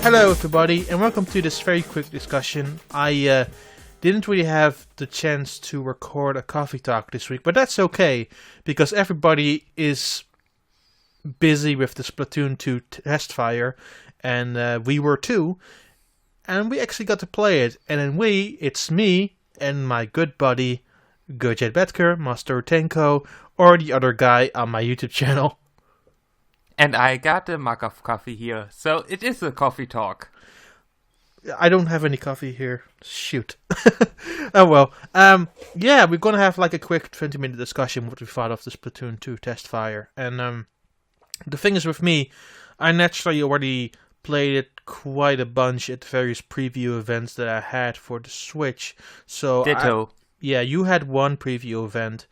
Hello everybody, and welcome to this very quick discussion. I didn't really have the chance to record a coffee talk this week, but that's okay, because everybody is busy with the Splatoon 2 Testfire, and we were too, and we actually got to play it. And then it's me and my good buddy Gerjet Betker, Master Tenko, or the other guy on my YouTube channel. And I got a mug of coffee here, so it is a coffee talk. I don't have any coffee here. Shoot. Oh well. Yeah, we're gonna have like a quick 20-minute discussion what we thought of the Splatoon 2 Testfire. And the thing is with me, I naturally already played it quite a bunch at various preview events that I had for the Switch. So Ditto. Yeah, you had one preview event.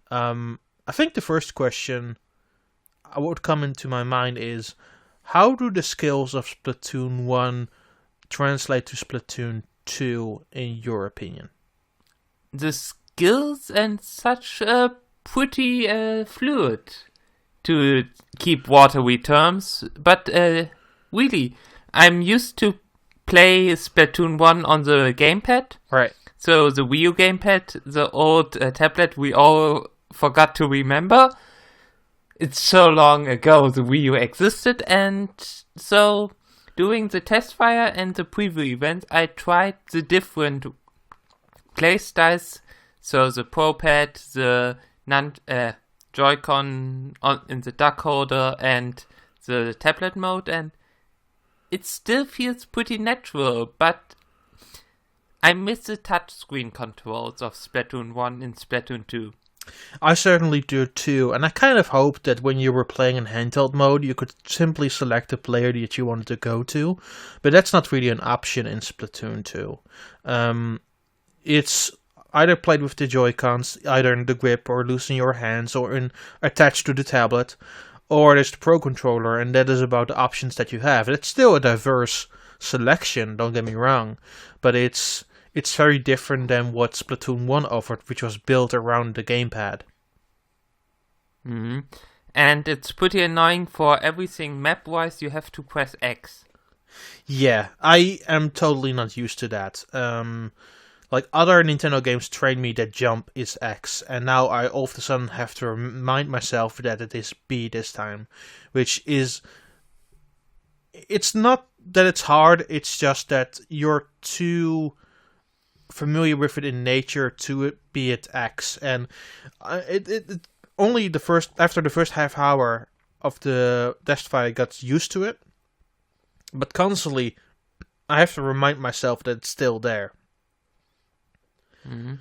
I think the first question what would come into my mind is, how do the skills of Splatoon 1 translate to Splatoon 2 in your opinion? The skills and such are pretty fluid, to keep watery terms, but really, I'm used to play Splatoon 1 on the gamepad. Right. So the Wii U gamepad, the old tablet we all forgot to remember. It's so long ago the Wii U existed, and so during the Testfire and the preview event, I tried the different playstyles. So the Pro Pad, the Joy-Con in the dock holder, and the tablet mode, and it still feels pretty natural, but I miss the touchscreen controls of Splatoon 1 and Splatoon 2. I certainly do too, and I kind of hoped that when you were playing in handheld mode, you could simply select the player that you wanted to go to, but that's not really an option in Splatoon 2. It's either played with the Joy-Cons, either in the grip or loose in your hands or attached to the tablet, or there's the Pro Controller, and that is about the options that you have. It's still a diverse selection, don't get me wrong, but it's very different than what Splatoon 1 offered, which was built around the gamepad. Mm-hmm. And it's pretty annoying for everything map-wise, you have to press X. Yeah, I am totally not used to that. Like other Nintendo games train me that jump is X, and now I all of a sudden have to remind myself that it is B this time, which is... It's not that it's hard, it's just that you're too familiar with it in nature to be at X, and it only after the first half hour of the Testfire I got used to it, but constantly I have to remind myself that it's still there. Mm-hmm.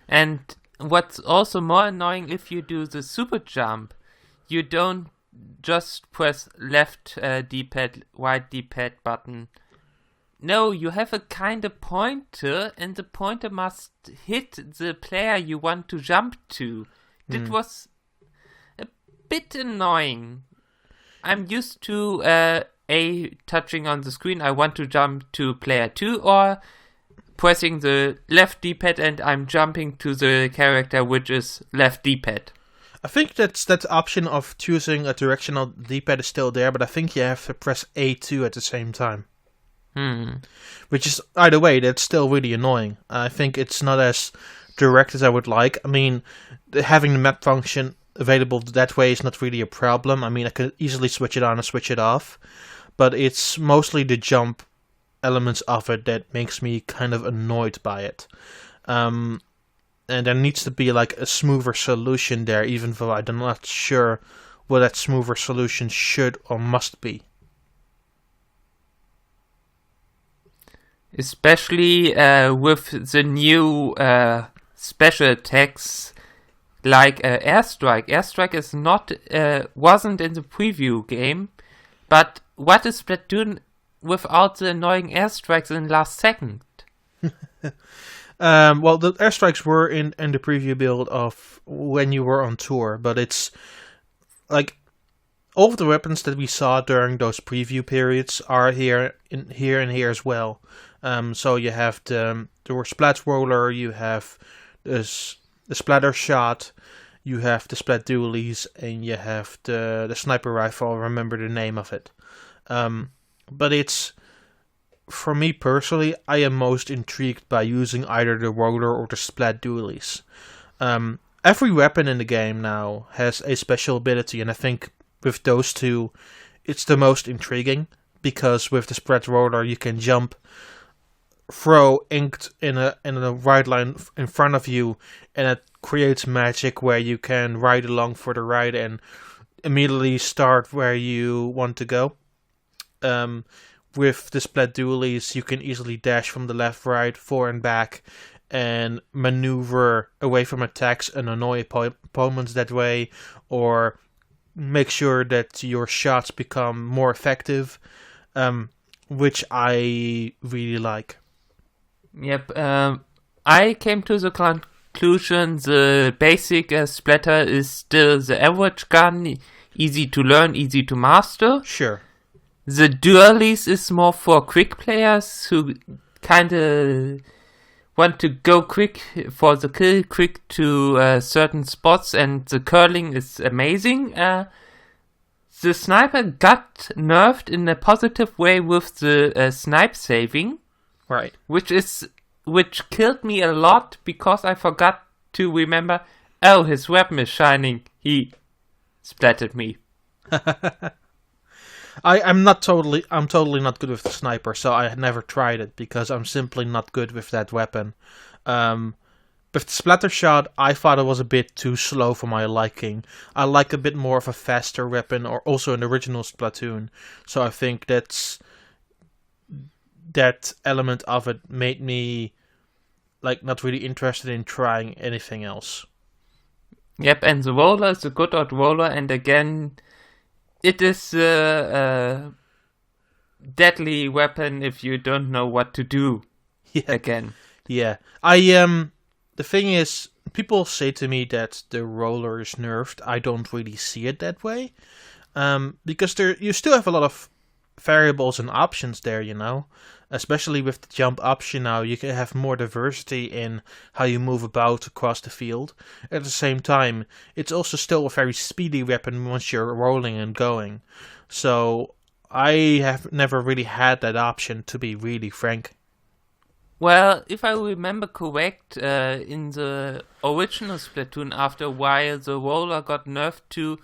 And what's also more annoying, if you do the super jump, you don't just press left D-pad, right D-pad button. No, you have a kind of pointer, and the pointer must hit the player you want to jump to. That was a bit annoying. I'm used to touching on the screen, I want to jump to player 2, or pressing the left D-pad and I'm jumping to the character which is left D-pad. I think that option of choosing a directional D-pad is still there, but I think you have to press A2 at the same time. Which is, either way, that's still really annoying. I think it's not as direct as I would like. I mean, having the map function available that way is not really a problem. I mean, I could easily switch it on and switch it off. But it's mostly the jump elements of it that makes me kind of annoyed by it. And there needs to be like a smoother solution there, even though I'm not sure what that smoother solution should or must be. Especially with the new special attacks like Airstrike. Airstrike is wasn't in the preview game, but what is Splatoon without the annoying airstrikes in last second? Well, the airstrikes were in the preview build of when you were on tour, but it's like all of the weapons that we saw during those preview periods are here as well. So you have the Splat Roller, you have the Splatter Shot, you have the Splat Dualies, and you have the Sniper Rifle. I remember the name of it. But it's for me personally, I am most intrigued by using either the roller or the splat dualies. Every weapon in the game now has a special ability, and I think with those two, it's the most intriguing, because with the splat roller you can jump, throw inked in a right line in front of you, and it creates magic where you can ride along for the ride and immediately start where you want to go. With the splat dualies, you can easily dash from the left, right, fore and back, and maneuver away from attacks and annoy opponents that way, or make sure that your shots become more effective, which I really like. Yep, I came to the conclusion the basic splatter is still the average gun, easy to learn, easy to master. Sure. The dualies is more for quick players who kinda want to go quick for the kill, quick to certain spots, and the curling is amazing. The sniper got nerfed in a positive way with the snipe saving. Right. Which killed me a lot because I forgot to remember, oh, his weapon is shining. He splattered me. I'm totally not good with the sniper, so I never tried it because I'm simply not good with that weapon. With the splatter shot, I thought it was a bit too slow for my liking. I like a bit more of a faster weapon, or also an original Splatoon. So I think that element of it made me not really interested in trying anything else. Yep, and the roller is a good old roller, and again, it is a deadly weapon if you don't know what to do. Yeah. Again. Yeah. The thing is, people say to me that the roller is nerfed. I don't really see it that way. Because you still have a lot of variables and options there, Especially with the jump option now, you can have more diversity in how you move about across the field. At the same time, it's also still a very speedy weapon once you're rolling and going. So, I have never really had that option, to be really frank. Well, if I remember correct, in the original Splatoon, after a while, the roller got nerfed to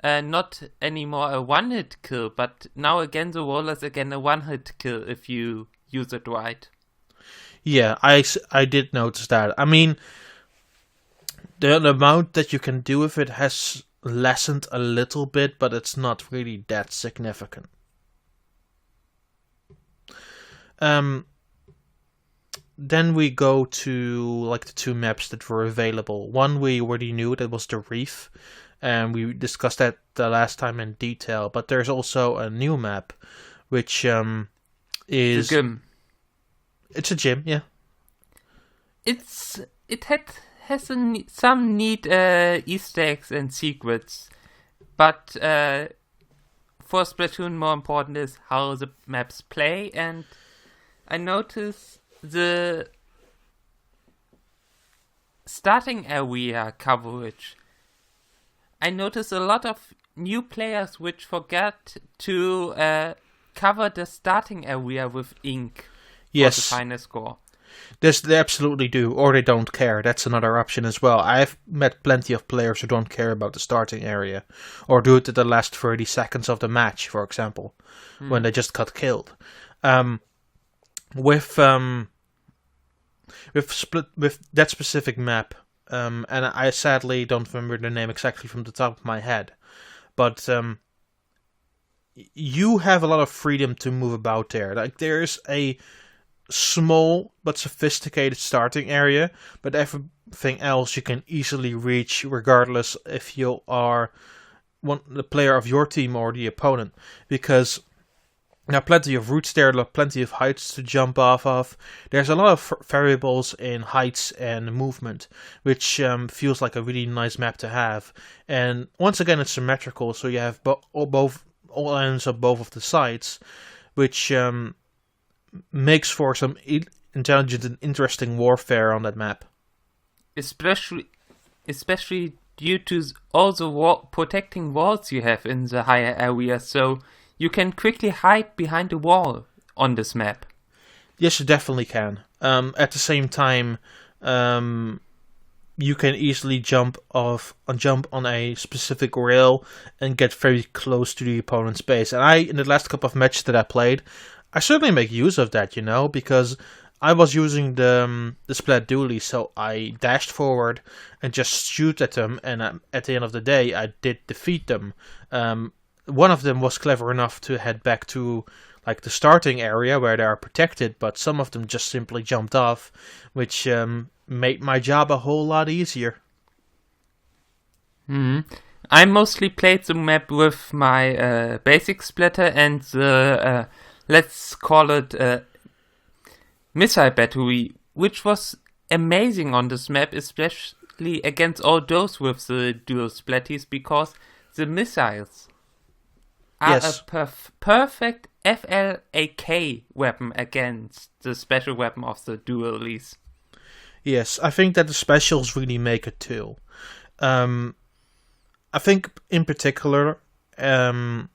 not anymore a one-hit kill, but now again the roller's again a one-hit kill if you use it right. Yeah, I did notice that. I mean, the amount that you can do with it has lessened a little bit, but it's not really that significant. Then we go to the two maps that were available. One we already knew, that was the Reef, and we discussed that the last time in detail. But there's also a new map, which is the gym. It's a gym, yeah. It has some neat Easter eggs and secrets, but for Splatoon, more important is how the maps play. And I noticed the starting area coverage. I noticed a lot of new players which forget to cover the starting area with ink. Yes. For the final score. They absolutely do, or they don't care. That's another option as well. I've met plenty of players who don't care about the starting area, or do it at the last 30 seconds of the match, for example, when they just got killed. With that specific map, and I sadly don't remember the name exactly from the top of my head, but you have a lot of freedom to move about there. There's a small but sophisticated starting area, but everything else you can easily reach regardless if you are the player of your team or the opponent, because there are plenty of routes there are plenty of heights to jump off of. There's a lot of variables in heights and movement, which feels like a really nice map to have. And once again, it's symmetrical, so you have all ends of both of the sides, which makes for some intelligent and interesting warfare on that map. Especially due to all the protecting walls you have in the higher area, so you can quickly hide behind a wall on this map. Yes, you definitely can. At the same time, you can easily jump on a specific rail and get very close to the opponent's base. And in the last couple of matches that I played, I certainly make use of that, because I was using the splat dually, so I dashed forward and just shoot at them, and at the end of the day, I did defeat them. One of them was clever enough to head back to the starting area where they are protected, but some of them just simply jumped off, which made my job a whole lot easier. I mostly played the map with my basic splatter and the, let's call it, missile battery, which was amazing on this map, especially against all those with the dual splatties, because the missiles are a perfect FLAK weapon against the special weapon of the dualies. Yes, I think that the specials really make it too. I think in particular, the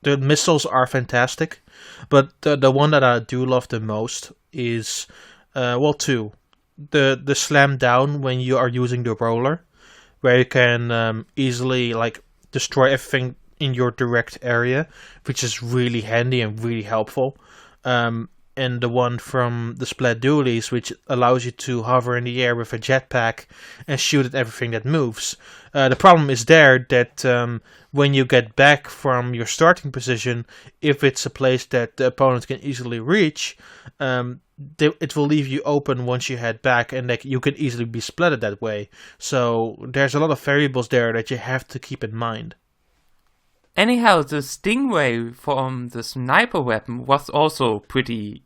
missiles are fantastic, but the one that I do love the most is, two. The slam down when you are using the roller, where you can easily destroy everything in your direct area, which is really handy and really helpful. And the one from the splat dualies, which allows you to hover in the air with a jetpack and shoot at everything that moves. The problem is there that when you get back from your starting position, if it's a place that the opponent can easily reach, it will leave you open once you head back, and you can easily be splatted that way. So there's a lot of variables there that you have to keep in mind. Anyhow, the Stingray from the sniper weapon was also pretty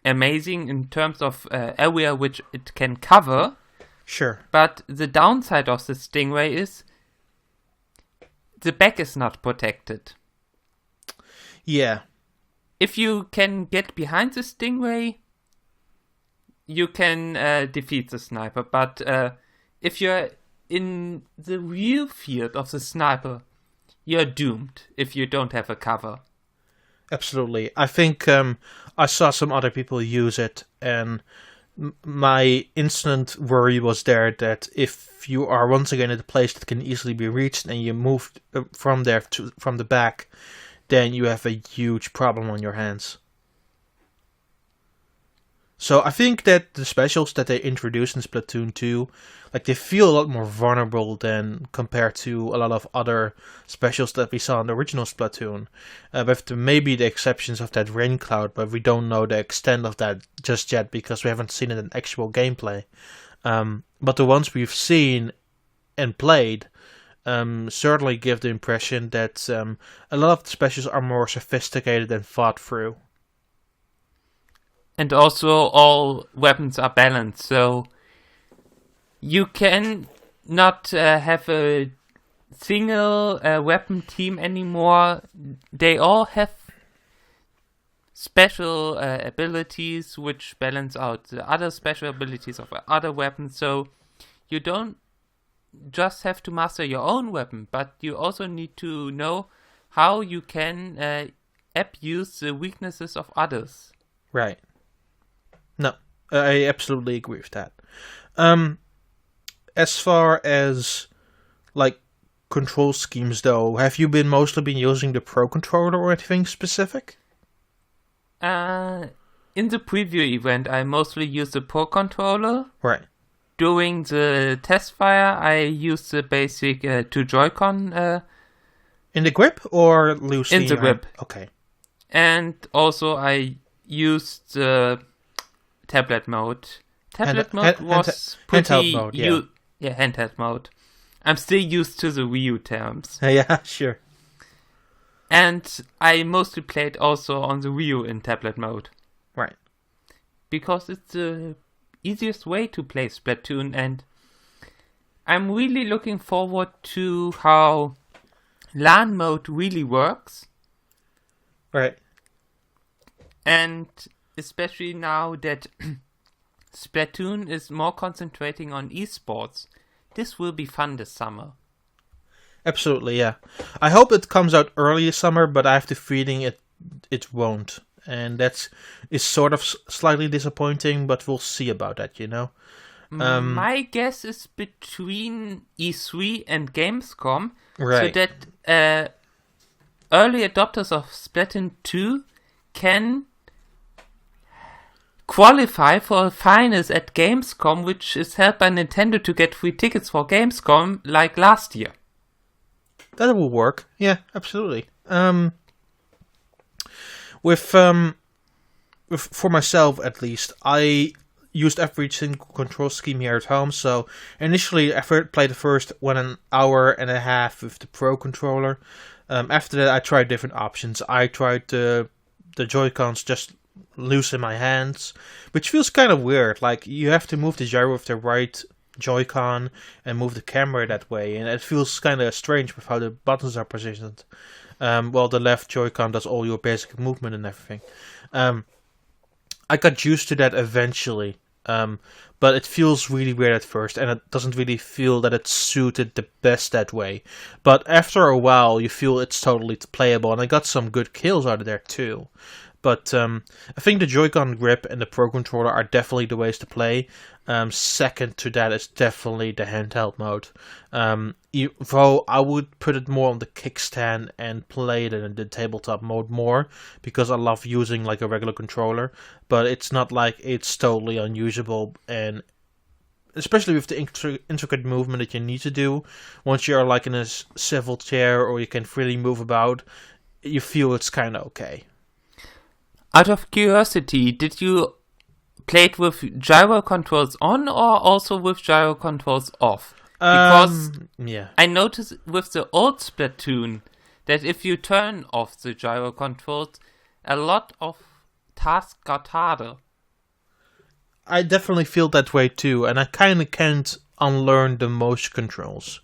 amazing in terms of area which it can cover. Sure. But the downside of the Stingray is the back is not protected. Yeah. If you can get behind the Stingray, you can defeat the sniper. But if you're in the real field of the sniper, you're doomed if you don't have a cover. Absolutely. I think I saw some other people use it, and my instant worry was there that if you are once again at a place that can easily be reached and you move from there from the back, then you have a huge problem on your hands. So I think that the specials that they introduced in Splatoon 2, they feel a lot more vulnerable than compared to a lot of other specials that we saw in the original Splatoon. With maybe the exceptions of that rain cloud, but we don't know the extent of that just yet because we haven't seen it in actual gameplay. But the ones we've seen and played certainly give the impression that a lot of the specials are more sophisticated and thought through. And also all weapons are balanced, so you can not have a single weapon team anymore. They all have special abilities which balance out the other special abilities of other weapons, so you don't just have to master your own weapon, but you also need to know how you can abuse the weaknesses of others. Right. No, I absolutely agree with that. As far as control schemes, though, have you mostly been using the Pro Controller or anything specific? In the preview event, I mostly used the Pro Controller. Right. During the Testfire, I used the basic 2 Joy-Con. In the grip or loosely? In the grip. Okay. And also I used the tablet mode. Tablet mode was pretty... Handheld mode, yeah. Handheld mode. I'm still used to the Wii U terms. Yeah, sure. And I mostly played also on the Wii U in tablet mode. Right. Because it's the easiest way to play Splatoon, and I'm really looking forward to how LAN mode really works. Right. And especially now that Splatoon is more concentrating on esports, this will be fun this summer. Absolutely, yeah. I hope it comes out early this summer, but I have the feeling it won't. and is sort of slightly disappointing. But we'll see about that, you know. My guess is between E3 and Gamescom, Right. so that early adopters of Splatoon 2 can qualify for a finals at Gamescom, which is held by Nintendo to get free tickets for Gamescom like last year. That will work. Yeah, absolutely. For myself at least, I used every single control scheme here at home. So initially, I played the first 1 hour and a half with the Pro controller. After that, I tried different options. I tried the Joy-Cons just loose in my hands, which feels kind of weird. Like, you have to move the gyro with the right Joy-Con and move the camera that way, and it feels kind of strange with how the buttons are positioned. While the left Joy-Con does all your basic movement and everything. I got used to that eventually, but it feels really weird at first, and it doesn't really feel that it's suited the best that way. But after a while, you feel it's totally playable, and I got some good kills out of there too. But I think the Joy-Con grip and the Pro Controller are definitely the ways to play. Second to that is definitely the handheld mode. Though I would put it more on the kickstand and play it in the tabletop mode more, because I love using like a regular controller. But it's not like it's totally unusable, and especially with the intricate movement that you need to do, once you're like in a swivel chair or you can freely move about, you feel it's kind of okay. Out of curiosity, did you play it with gyro controls on or also with gyro controls off? Because yeah. I noticed with the old Splatoon that if you turn off the gyro controls, a lot of tasks got harder. I definitely feel that way too, and I kind of can't unlearn the motion controls.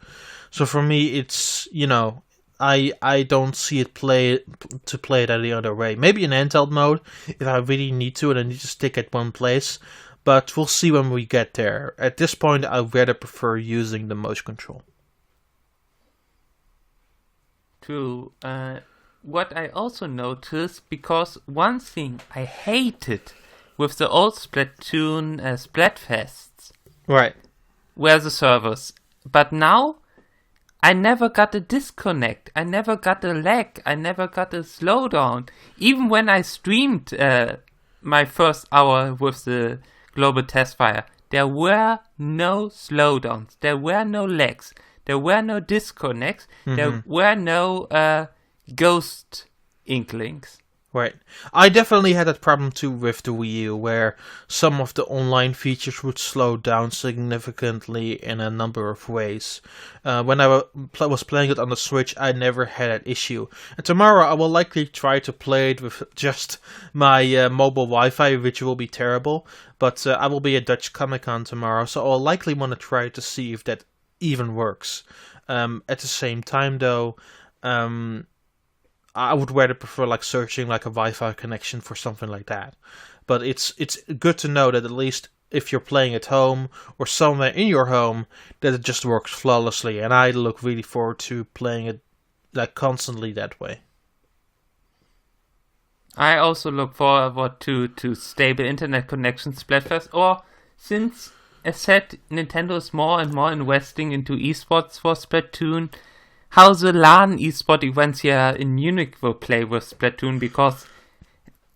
So for me, it's, you know, I don't see it play it any other way. Maybe in handheld mode, if I really need to and I need to stick at one place. But we'll see when we get there. At this point, I'd rather prefer using the motion control. True. What I also noticed, because one thing I hated with the old Splatoon Splatfests, right, were the servers. But now, I never got a disconnect, I never got a lag, I never got a slowdown. Even when I streamed my first hour with the Global Testfire, there were no slowdowns, there were no lags, there were no disconnects, there were no ghost inklings. Right. I definitely had that problem too with the Wii U, where some of the online features would slow down significantly in a number of ways. When I was playing it on the Switch, I never had that issue. And tomorrow I will likely try to play it with just my mobile Wi-Fi, which will be terrible. But I will be at Dutch Comic-Con tomorrow, so I'll likely want to try to see if that even works. At the same time, though, I would rather prefer like searching like a Wi-Fi connection for something like that. But it's good to know that at least if you're playing at home or somewhere in your home, that it just works flawlessly. And I look really forward to playing it like constantly that way. I also look forward to stable internet connections, Splatfest, or since, as said, Nintendo is more and more investing into esports for Splatoon, how the LAN esport events here in Munich will play with Splatoon, because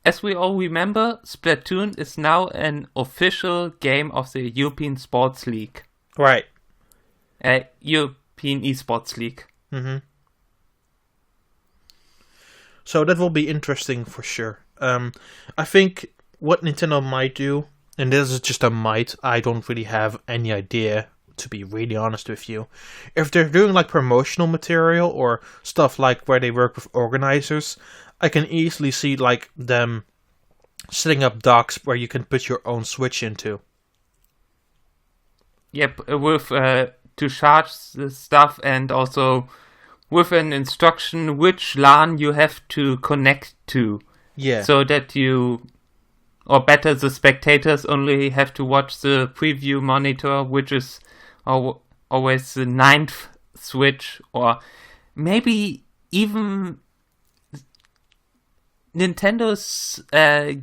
as we all remember, Splatoon is now an official game of the European Sports League. Right. European Esports League. Mm-hmm. So that will be interesting for sure. I think what Nintendo might do, and this is just a might, I don't really have any idea, to be really honest with you. If they're doing like promotional material or stuff like where they work with organizers, I can easily see like them setting up docks where you can put your own Switch into. Yep, with to charge the stuff, and also with an instruction which LAN you have to connect to. Yeah. So that you, or better, the spectators only have to watch the preview monitor, which is always the 9th switch, or maybe even Nintendo's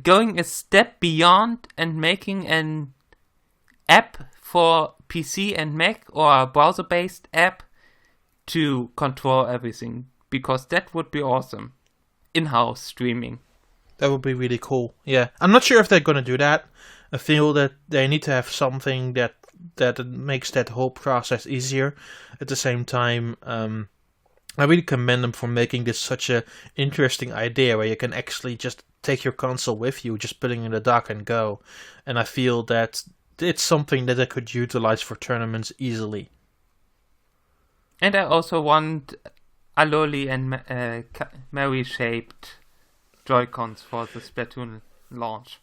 going a step beyond and making an app for PC and Mac, or a browser-based app to control everything, because that would be awesome. In-house streaming. That would be really cool. Yeah, I'm not sure if they're gonna do that. I feel that they need to have something that makes that whole process easier. At the same time, I really commend them for making this such a interesting idea, where you can actually just take your console with you, just put it in the dock and go. And I feel that it's something that I could utilize for tournaments easily. And I also want Aloli and Mary-shaped Joy-Cons for the Splatoon launch.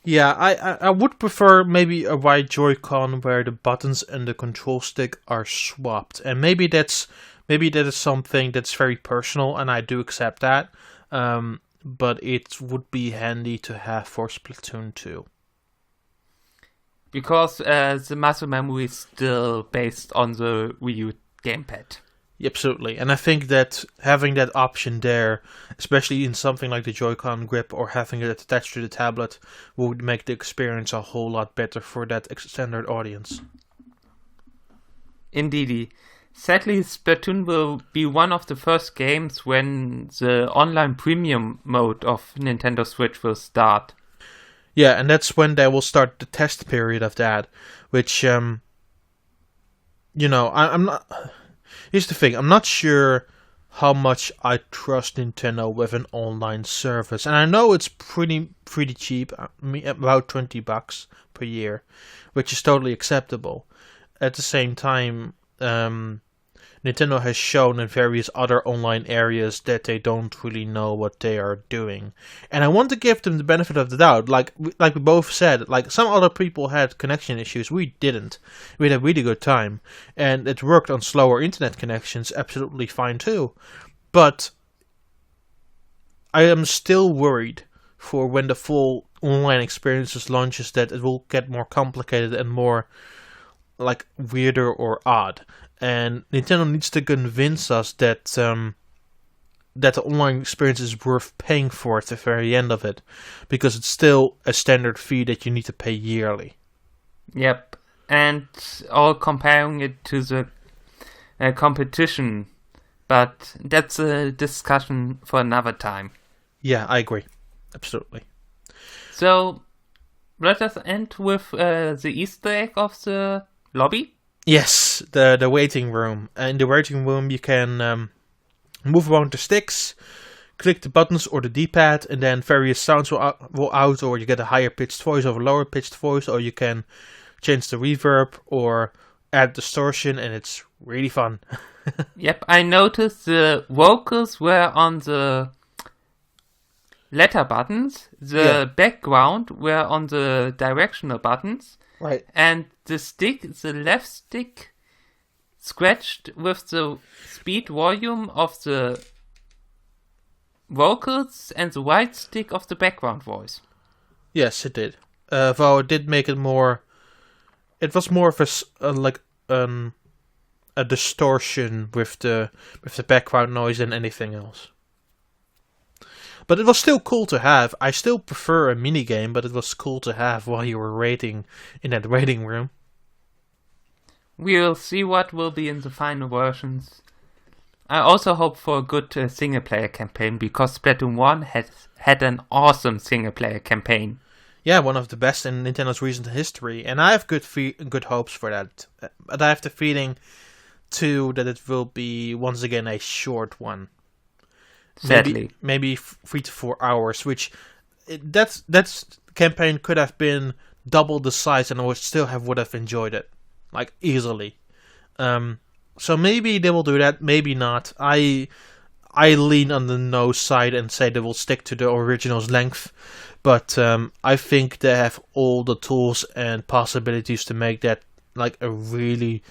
Yeah, I would prefer maybe a white Joy-Con where the buttons and the control stick are swapped. And maybe that is something that's very personal, and I do accept that. But it would be handy to have for Splatoon 2. Because the muscle memory is still based on the Wii U gamepad. Absolutely, and I think that having that option there, especially in something like the Joy-Con grip or having it attached to the tablet, would make the experience a whole lot better for that extended audience. Indeed. Sadly, Splatoon will be one of the first games when the online premium mode of Nintendo Switch will start. Yeah, and that's when they will start the test period of that, which, I'm not... Here's the thing, I'm not sure how much I trust Nintendo with an online service, and I know it's pretty cheap, about $20 per year, which is totally acceptable. At the same time, Nintendo has shown in various other online areas that they don't really know what they are doing. And I want to give them the benefit of the doubt. Like we both said, like some other people had connection issues. We didn't. We had a really good time. And it worked on slower internet connections absolutely fine too. But I am still worried for when the full online experiences launches that it will get more complicated and more like weirder or odd. And Nintendo needs to convince us that that the online experience is worth paying for at the very end of it, because it's still a standard fee that you need to pay yearly. Yep, and all comparing it to the competition, but that's a discussion for another time. Yeah, I agree, absolutely. So let us end with the Easter egg of the lobby. Yes, the waiting room. In the waiting room you can move around the sticks, click the buttons or the D-pad, and then various sounds will out, or you get a higher pitched voice or a lower pitched voice, or you can change the reverb or add distortion, and it's really fun. Yep, I noticed the vocals were on the letter buttons, the background were on the directional buttons. Right. And the left stick, scratched with the speed volume of the vocals, and the right stick of the background voice. Yes, it did. Though it did make it more... It was more of a distortion with the background noise than anything else. But it was still cool to have. I still prefer a minigame, but it was cool to have while you were waiting in that waiting room. We'll see what will be in the final versions. I also hope for a good single-player campaign, because Splatoon 1 had an awesome single-player campaign. Yeah, one of the best in Nintendo's recent history, and I have good hopes for that. But I have the feeling, too, that it will be, once again, a short one. Sadly. Maybe 3 to 4 hours, which that campaign could have been double the size, and I would have enjoyed it, like easily. So maybe they will do that, maybe not. I lean on the no side and say they will stick to the original's length, but I think they have all the tools and possibilities to make that like a really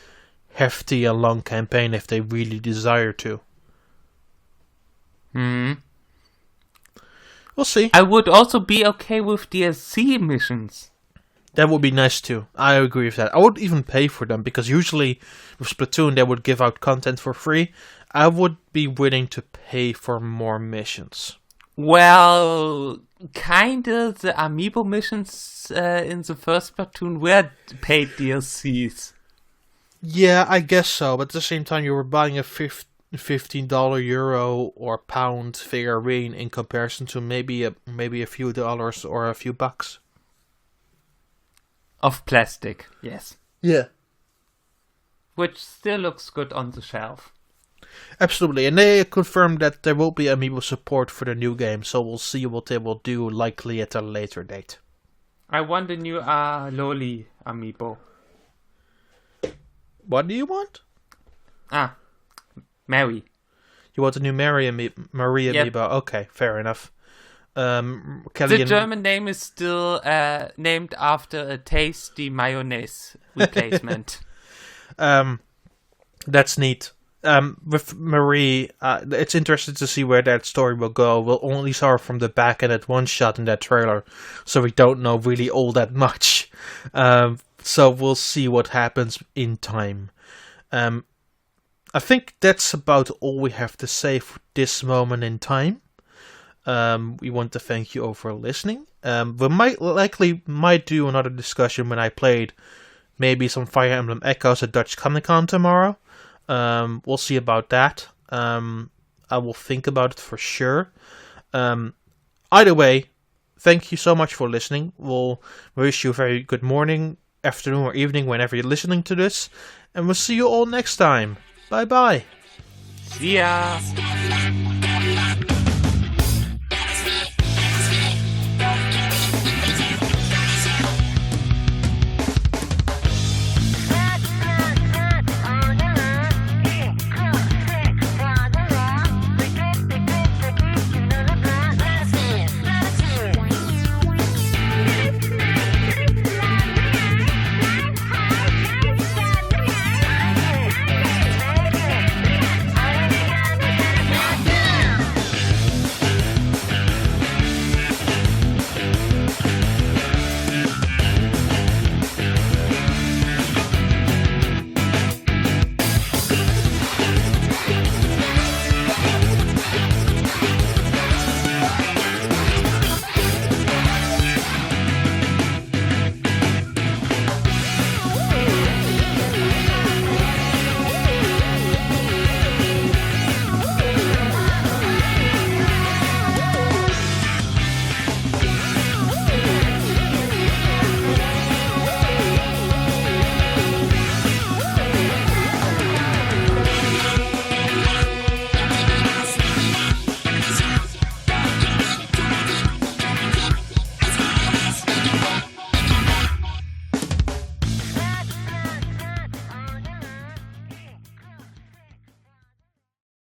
hefty and long campaign if they really desire to. We'll see. I would also be okay with DLC missions. That would be nice too. I agree with that. I would even pay for them, because usually with Splatoon they would give out content for free. I would be willing to pay for more missions. Well, kinda. The amiibo missions in the first Splatoon were paid DLCs. Yeah, I guess so. But at the same time, you were buying a $15 euro or pound figurine in comparison to maybe a few dollars or a few bucks Of plastic, yes. Yeah, Which still looks good on the shelf. absolutely. And they confirmed that there will be amiibo support for the new game, so we'll see what they will do, likely at a later date. I want a new Loli amiibo. What do you want? Mary. You want a new Marie Yep. amiibo? Okay, fair enough. Kelly The and German name is still named after a tasty mayonnaise replacement. That's neat. With Marie, it's interesting to see where that story will go. We'll only saw her from the back and at one shot in that trailer, so we don't know really all that much. So we'll see what happens in time. I think that's about all we have to say for this moment in time. We want to thank you all for listening. We might do another discussion when I played maybe some Fire Emblem Echoes at Dutch Comic Con tomorrow. We'll see about that. I will think about it for sure. Either way, thank you so much for listening. We'll wish you a very good morning, afternoon, or evening whenever you're listening to this. And we'll see you all next time. Bye bye. See ya!